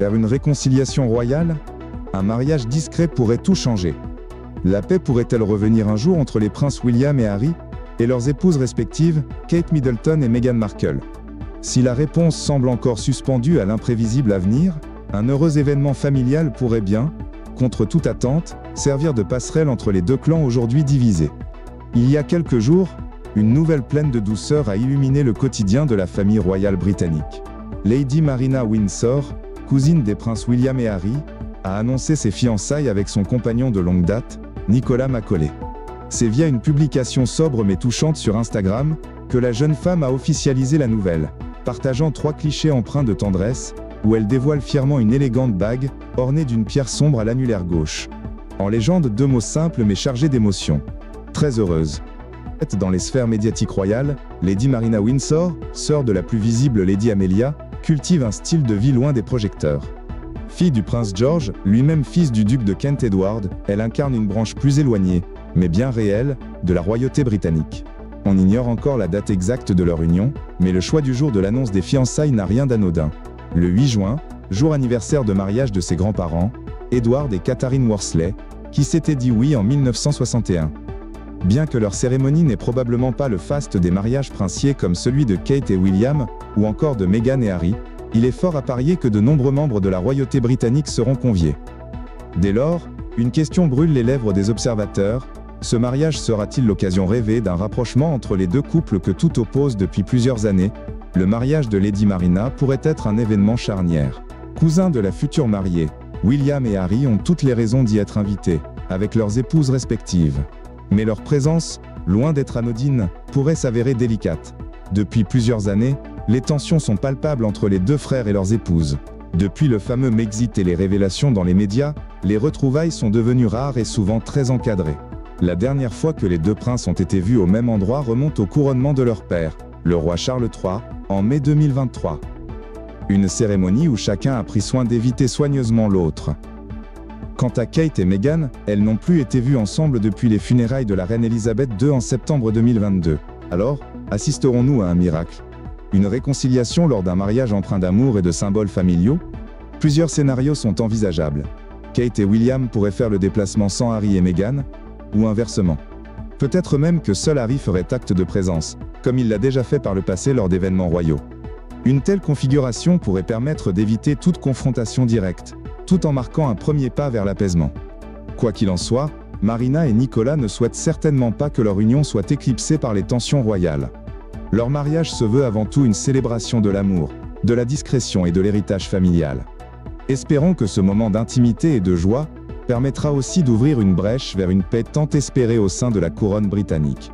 Vers une réconciliation royale? Un mariage discret pourrait tout changer. La paix pourrait-elle revenir un jour entre les princes William et Harry, et leurs épouses respectives, Kate Middleton et Meghan Markle? Si la réponse semble encore suspendue à l'imprévisible avenir, un heureux événement familial pourrait bien, contre toute attente, servir de passerelle entre les deux clans aujourd'hui divisés. Il y a quelques jours, une nouvelle pleine de douceur a illuminé le quotidien de la famille royale britannique. Lady Marina Windsor, cousine des princes William et Harry, a annoncé ses fiançailles avec son compagnon de longue date, Nicolas Macaulay. C'est via une publication sobre mais touchante sur Instagram que la jeune femme a officialisé la nouvelle, partageant 3 clichés empreints de tendresse, où elle dévoile fièrement une élégante bague, ornée d'une pierre sombre à l'annulaire gauche. En légende, 2 mots simples mais chargés d'émotion. Très heureuse. Dans les sphères médiatiques royales, Lady Marina Windsor, sœur de la plus visible Lady Amelia, cultive un style de vie loin des projecteurs. Fille du prince George, lui-même fils du duc de Kent Edward, elle incarne une branche plus éloignée, mais bien réelle, de la royauté britannique. On ignore encore la date exacte de leur union, mais le choix du jour de l'annonce des fiançailles n'a rien d'anodin. Le 8 juin, jour anniversaire de mariage de ses grands-parents, Edward et Catherine Worsley, qui s'étaient dit oui en 1961. Bien que leur cérémonie n'est probablement pas le faste des mariages princiers comme celui de Kate et William, ou encore de Meghan et Harry, il est fort à parier que de nombreux membres de la royauté britannique seront conviés. Dès lors, une question brûle les lèvres des observateurs: ce mariage sera-t-il l'occasion rêvée d'un rapprochement entre les deux couples que tout oppose depuis plusieurs années? Le mariage de Lady Marina pourrait être un événement charnière. Cousins de la future mariée, William et Harry ont toutes les raisons d'y être invités, avec leurs épouses respectives. Mais leur présence, loin d'être anodine, pourrait s'avérer délicate. Depuis plusieurs années, les tensions sont palpables entre les deux frères et leurs épouses. Depuis le fameux Mexit et les révélations dans les médias, les retrouvailles sont devenues rares et souvent très encadrées. La dernière fois que les deux princes ont été vus au même endroit remonte au couronnement de leur père, le roi Charles III, en mai 2023. Une cérémonie où chacun a pris soin d'éviter soigneusement l'autre. Quant à Kate et Meghan, elles n'ont plus été vues ensemble depuis les funérailles de la reine Elisabeth II en septembre 2022. Alors, assisterons-nous à un miracle? Une réconciliation lors d'un mariage empreint d'amour et de symboles familiaux? Plusieurs scénarios sont envisageables. Kate et William pourraient faire le déplacement sans Harry et Meghan, ou inversement. Peut-être même que seul Harry ferait acte de présence, comme il l'a déjà fait par le passé lors d'événements royaux. Une telle configuration pourrait permettre d'éviter toute confrontation directe, tout en marquant un premier pas vers l'apaisement. Quoi qu'il en soit, Marina et Nicolas ne souhaitent certainement pas que leur union soit éclipsée par les tensions royales. Leur mariage se veut avant tout une célébration de l'amour, de la discrétion et de l'héritage familial. Espérons que ce moment d'intimité et de joie permettra aussi d'ouvrir une brèche vers une paix tant espérée au sein de la couronne britannique.